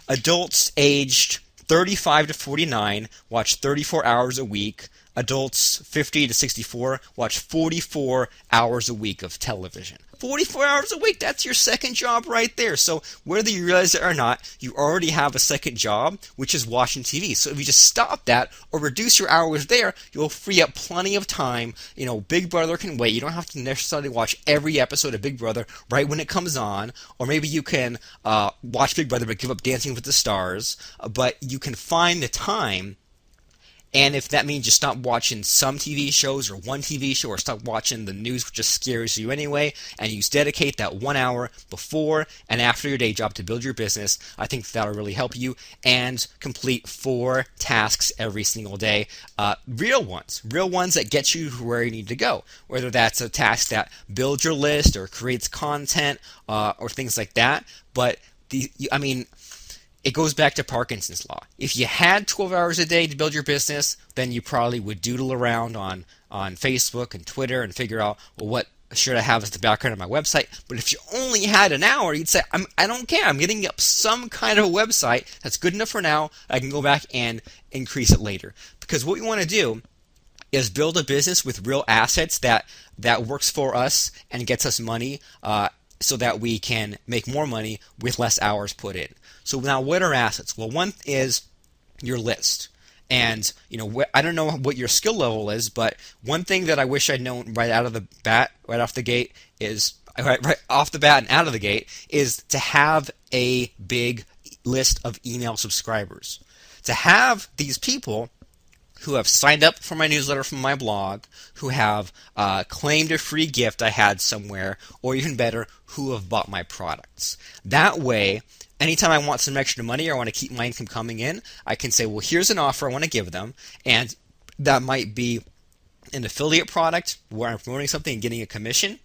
adults aged 35 to 49 watch 34 hours a week. Adults 50 to 64 watch 44 hours a week of television. 44 hours a week, that's your second job right there. So whether you realize it or not, you already have a second job, which is watching TV. So if you just stop that or reduce your hours there, you'll free up plenty of time. Big Brother can wait. You don't have to necessarily watch every episode of Big Brother right when it comes on. Or maybe you can watch Big Brother but give up Dancing with the Stars. But you can find the time. And if that means you stop watching some TV shows or one TV show, or stop watching the news, which just scares you anyway, and you dedicate that 1 hour before and after your day job to build your business, I think that'll really help you. And complete 4 tasks every single day. Real ones that get you to where you need to go. Whether that's a task that builds your list or creates content or things like that. But it goes back to Parkinson's law. If you had 12 hours a day to build your business, then you probably would doodle around on Facebook and Twitter and figure out, well, what should I have as the background of my website? But if you only had an hour, you'd say, I don't care. I'm getting up some kind of a website that's good enough for now. I can go back and increase it later. Because what we want to do is build a business with real assets that works for us and gets us money so that we can make more money with less hours put in. So now, what are assets? Well, one is your list. And, I don't know what your skill level is, but one thing that I wish I'd known right off the gate is to have a big list of email subscribers. To have these people who have signed up for my newsletter from my blog, who have claimed a free gift I had somewhere, or even better, who have bought my products. That way, anytime I want some extra money or I want to keep my income coming in, I can say, well, here's an offer I want to give them, and That might be an affiliate product where I'm promoting something and getting a commission.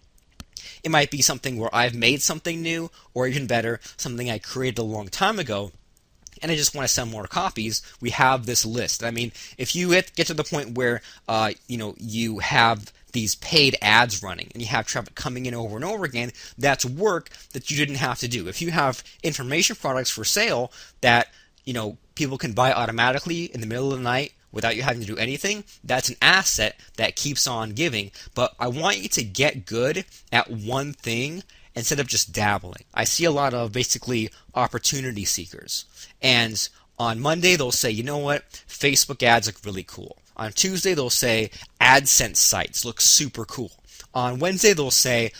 It might be something where I've made something new, or even better, something I created a long time ago, and I just want to sell more copies. We have this list. I mean, if you get to the point where you have these paid ads running and you have traffic coming in over and over again, that's work that you didn't have to do. If you have information products for sale that people can buy automatically in the middle of the night without you having to do anything, that's an asset that keeps on giving. But I want you to get good at one thing instead of just dabbling. I see a lot of basically opportunity seekers. And on Monday, they'll say, you know what, Facebook ads look really cool. On Tuesday, they'll say AdSense sites look super cool. On Wednesday, they'll say,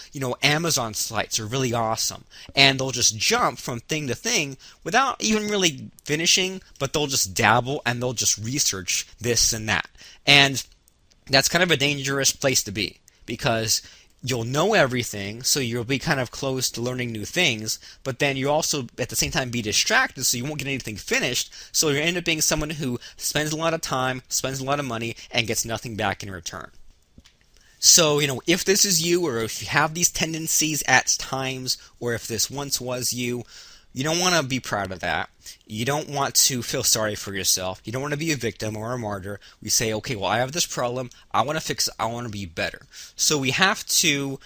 Amazon sites are really awesome. And they'll just jump from thing to thing without even really finishing, but they'll just dabble and they'll just research this and that. And that's kind of a dangerous place to be, because you'll know everything, so you'll be kind of close to learning new things, but then you also, at the same time, be distracted, so you won't get anything finished, so you end up being someone who spends a lot of time, spends a lot of money, and gets nothing back in return. So, if this is you, or if you have these tendencies at times, or if this once was you, you don't want to be proud of that. You don't want to feel sorry for yourself. You don't want to be a victim or a martyr. We say, okay, well, I have this problem. I want to fix it. I want to be better. So we have to,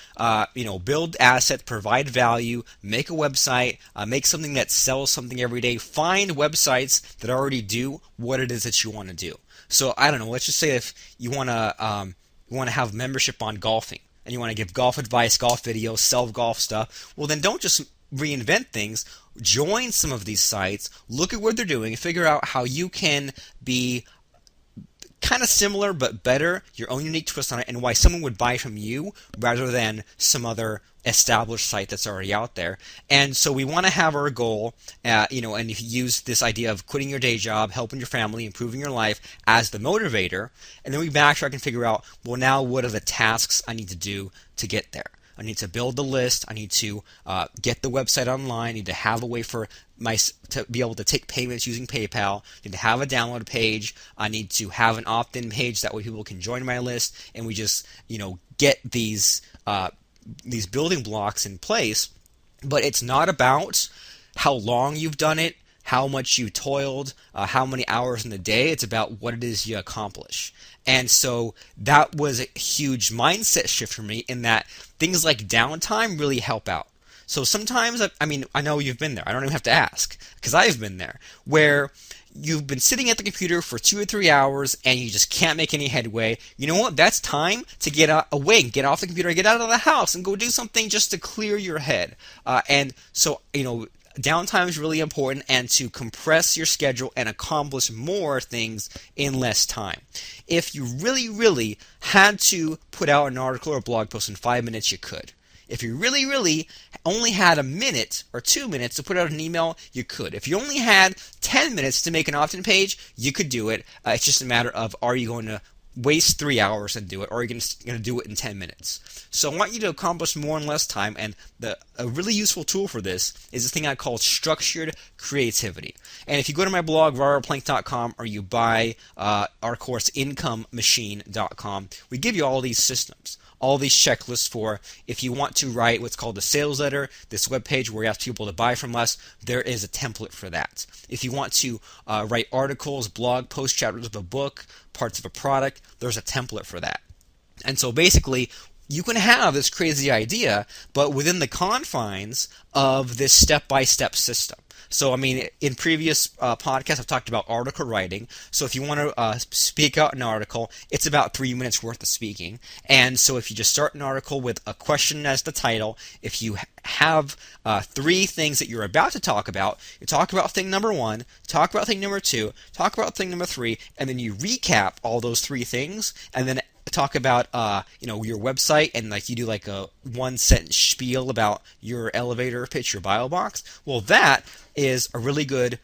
build assets, provide value, make a website, make something that sells something every day. Find websites that already do what it is that you want to do. So I don't know. Let's just say if you want to have membership on golfing, and you want to give golf advice, golf videos, sell golf stuff. Well, then don't just reinvent things. Join some of these sites, look at what they're doing, and figure out how you can be kind of similar but better, your own unique twist on it, and why someone would buy from you rather than some other established site that's already out there. And so we want to have our goal, and if you use this idea of quitting your day job, helping your family, improving your life as the motivator, and then we backtrack and figure out, well, now what are the tasks I need to do to get there? I need to build the list. I need to get the website online. I need to have a way for to be able to take payments using PayPal. I need to have a download page. I need to have an opt-in page. That way people can join my list. And we just, get these building blocks in place. But it's not about how long you've done it, how much you toiled, how many hours in the day. It's about what it is you accomplish. And so that was a huge mindset shift for me, in that things like downtime really help out. So sometimes, I know you've been there. I don't even have to ask, because I've been there, where you've been sitting at the computer for 2 or 3 hours and you just can't make any headway. You know what? That's time to get away, get off the computer, get out of the house, and go do something just to clear your head. And so, downtime is really important, and to compress your schedule and accomplish more things in less time. If you really, really had to put out an article or a blog post in 5 minutes, you could. If you really, really only had a minute or 2 minutes to put out an email, you could. If you only had 10 minutes to make an opt-in page, you could do it. It's just a matter of, are you going to waste 3 hours and do it, or are you going to do it in 10 minutes? So I want you to accomplish more in less time, and a really useful tool for this is this thing I call structured creativity. And if you go to my blog, robertplank.com, or you buy our course, incomemachine.com, we give you all these systems, all these checklists for if you want to write what's called a sales letter, this webpage where you ask people to buy from us, there is a template for that. If you want to write articles, blog posts, chapters of a book, parts of a product, there's a template for that. And so basically, you can have this crazy idea, but within the confines of this step-by-step system. So, in previous podcasts, I've talked about article writing. So if you want to speak out an article, it's about 3 minutes worth of speaking. And so if you just start an article with a question as the title, if you have 3 things that you're about to talk about, you talk about thing number 1, talk about thing number 2, talk about thing number 3, and then you recap all those 3 things, and then talk about your website, and you do a 1-sentence spiel about your elevator pitch, your bio box. Well, that is a really good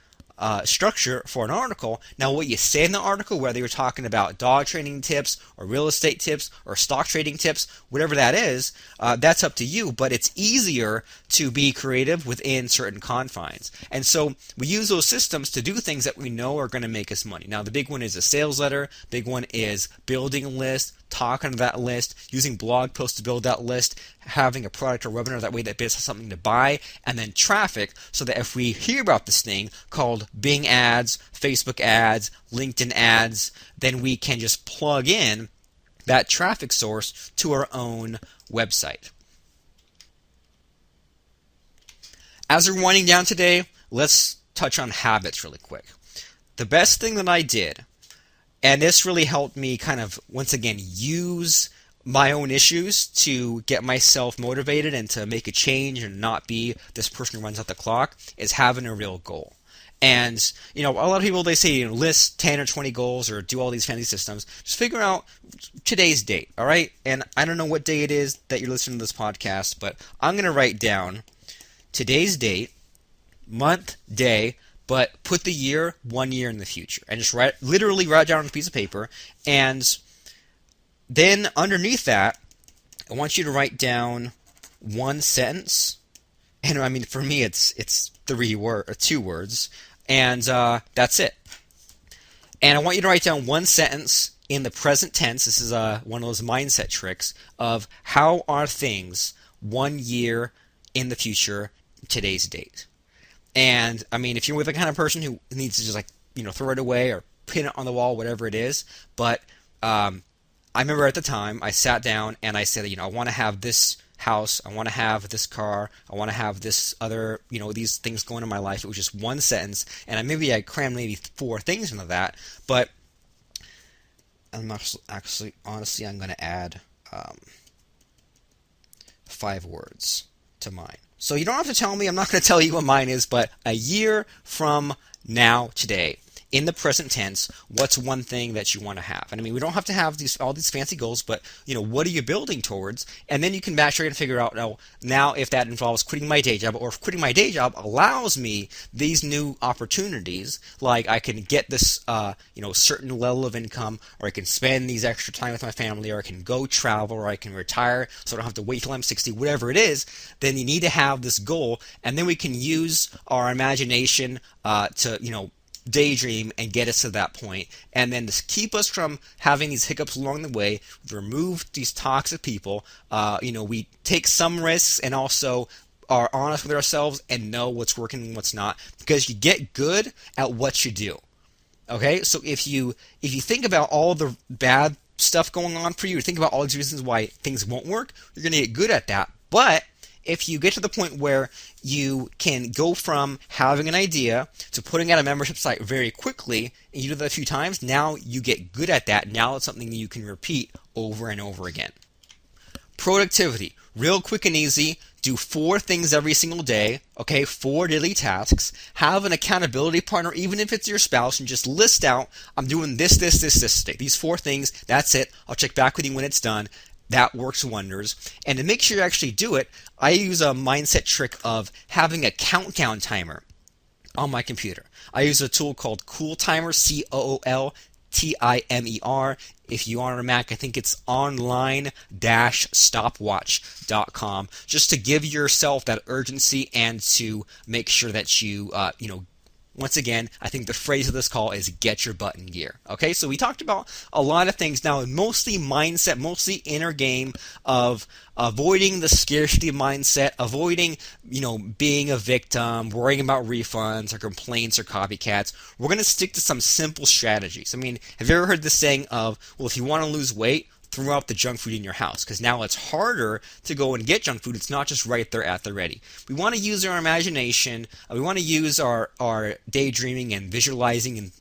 structure for an article. Now, what you say in the article, whether you're talking about dog training tips or real estate tips or stock trading tips, whatever that is, that's up to you. But it's easier to be creative within certain confines. And so we use those systems to do things that we know are going to make us money. Now, the big one is a sales letter. Big one is building a list, talking to that list, using blog posts to build that list, having a product or webinar that way that business has something to buy, and then traffic, so that if we hear about this thing called Bing ads, Facebook ads, LinkedIn ads, then we can just plug in that traffic source to our own website. As we're winding down today, let's touch on habits really quick. The best thing that I did, and this really helped me kind of, once again, use my own issues to get myself motivated and to make a change and not be this person who runs out the clock, is having a real goal. And, a lot of people, they say, list 10 or 20 goals or do all these fancy systems. Just figure out today's date, all right? And I don't know what day it is that you're listening to this podcast, but I'm going to write down today's date, month, day, but put the year 1 year in the future. And just literally write down on a piece of paper. And then underneath that, I want you to write down one sentence. And I mean, for me, it's 2 words. And that's it. And I want you to write down one sentence in the present tense. This is one of those mindset tricks of how are things 1 year in the future, today's date. And I mean, if you're with the kind of person who needs to just throw it away or pin it on the wall, whatever it is. But I remember at the time I sat down and I said, I want to have this house, I want to have this car, I want to have this other, these things going in my life. It was just one sentence, and I crammed maybe 4 things into that. But I'm actually, honestly, I'm going to add 5 words to mine. So you don't have to tell me, I'm not going to tell you what mine is, but a year from now, today, in the present tense, what's one thing that you want to have? And I mean, we don't have to have all these fancy goals, but what are you building towards? And then you can backtrack and figure out, now if that involves quitting my day job, or if quitting my day job allows me these new opportunities, like I can get this certain level of income, or I can spend these extra time with my family, or I can go travel, or I can retire so I don't have to wait till I'm 60, whatever it is, then you need to have this goal, and then we can use our imagination to daydream and get us to that point. And then to keep us from having these hiccups along the way, remove these toxic people. We take some risks and also are honest with ourselves and know what's working and what's not, because you get good at what you do. Okay, so if you think about all the bad stuff going on for you, think about all these reasons why things won't work, you're going to get good at that. But if you get to the point where you can go from having an idea to putting out a membership site very quickly, and you do that a few times, now you get good at that. Now it's something that you can repeat over and over again. Productivity. Real quick and easy. Do 4 things every single day. Okay, 4 daily tasks. Have an accountability partner, even if it's your spouse, and just list out, I'm doing this today. These 4 things, that's it. I'll check back with you when it's done. That works wonders. And to make sure you actually do it, I use a mindset trick of having a countdown timer on my computer. I use a tool called Cool Timer, COOLTIMER. If you are on a Mac, I think it's online-stopwatch.com, just to give yourself that urgency and to make sure that you, once again, I think the phrase of this call is get your butt in gear. Okay, so we talked about a lot of things now, mostly mindset, mostly inner game of avoiding the scarcity mindset, avoiding, being a victim, worrying about refunds or complaints or copycats. We're going to stick to some simple strategies. I mean, have you ever heard the saying of, well, if you want to lose weight, throw out the junk food in your house, because now it's harder to go and get junk food. It's not just right there at the ready. We want to use our imagination. We want to use our daydreaming and visualizing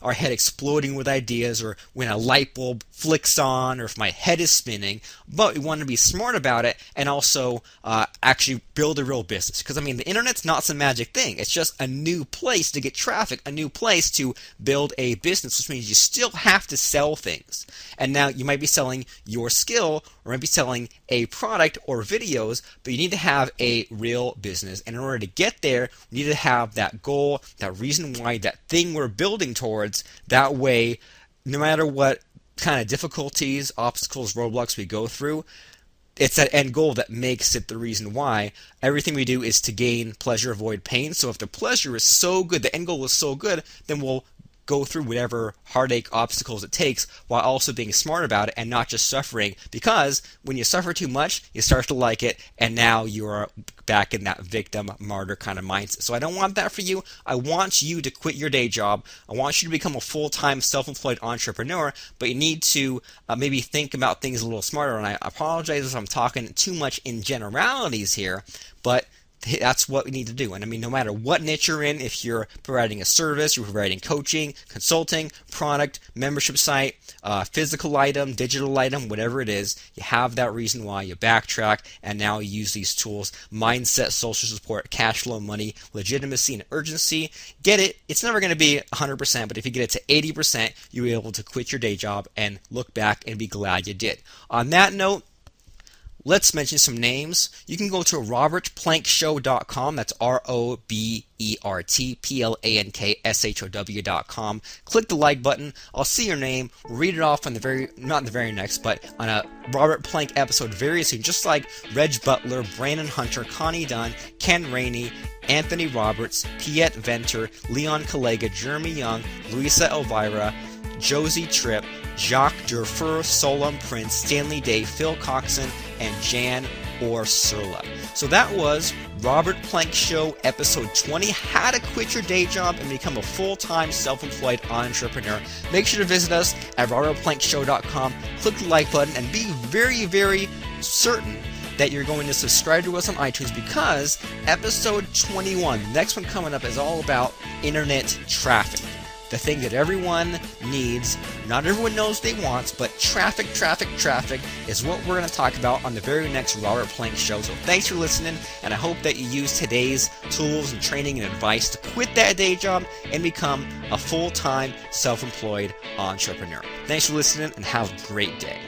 our head exploding with ideas, or when a light bulb flicks on, or if my head is spinning. But we want to be smart about it and also actually build a real business, because the internet's not some magic thing. It's just a new place to get traffic, a new place to build a business, which means you still have to sell things. And now you might be selling your skill, or might be selling a product or videos, but you need to have a real business. And in order to get there, we need to have that goal, that reason why, that thing we're building towards. That way, no matter what kind of difficulties, obstacles, roadblocks we go through, it's that end goal that makes it the reason why. Everything we do is to gain pleasure, avoid pain. So if the pleasure is so good, the end goal is so good, then we'll go through whatever heartache, obstacles it takes, while also being smart about it and not just suffering. Because when you suffer too much, you start to like it, and now you're back in that victim, martyr kind of mindset. So I don't want that for you. I want you to quit your day job. I want you to become a full-time self-employed entrepreneur, but you need to maybe think about things a little smarter. And I apologize if I'm talking too much in generalities here, but that's what we need to do. And I mean, no matter what niche you're in, if you're providing a service, you're providing coaching, consulting, product, membership site, physical item, digital item, whatever it is, you have that reason why. You backtrack, and now you use these tools: mindset, social support, cash flow, money, legitimacy, and urgency. Get it? It's never going to be 100%, but if you get it to 80%, you'll be able to quit your day job and look back and be glad you did. On that note, let's mention some names. You can go to robertplankshow.com. That's ROBERTPLANKSHOW.com. Click the like button. I'll see your name. Read it off on not the very next, but on a Robert Plank episode very soon. Just like Reg Butler, Brandon Hunter, Connie Dunn, Ken Rainey, Anthony Roberts, Piet Venter, Leon Collega, Jeremy Young, Luisa Elvira, Josie Tripp, Jacques Durfur, Solom Prince, Stanley Day, Phil Coxon, and Jan Orsurla. So that was Robert Plank Show episode 20, How to Quit Your Day Job and Become a Full-Time Self-Employed Entrepreneur. Make sure to visit us at robertplankshow.com, click the like button, and be very, very certain that you're going to subscribe to us on iTunes, because episode 21, the next one coming up, is all about internet traffic. The thing that everyone needs, not everyone knows they want, but traffic is what we're going to talk about on the very next Robert Plank Show. So thanks for listening, and I hope that you use today's tools and training and advice to quit that day job and become a full-time self-employed entrepreneur. Thanks for listening, and have a great day.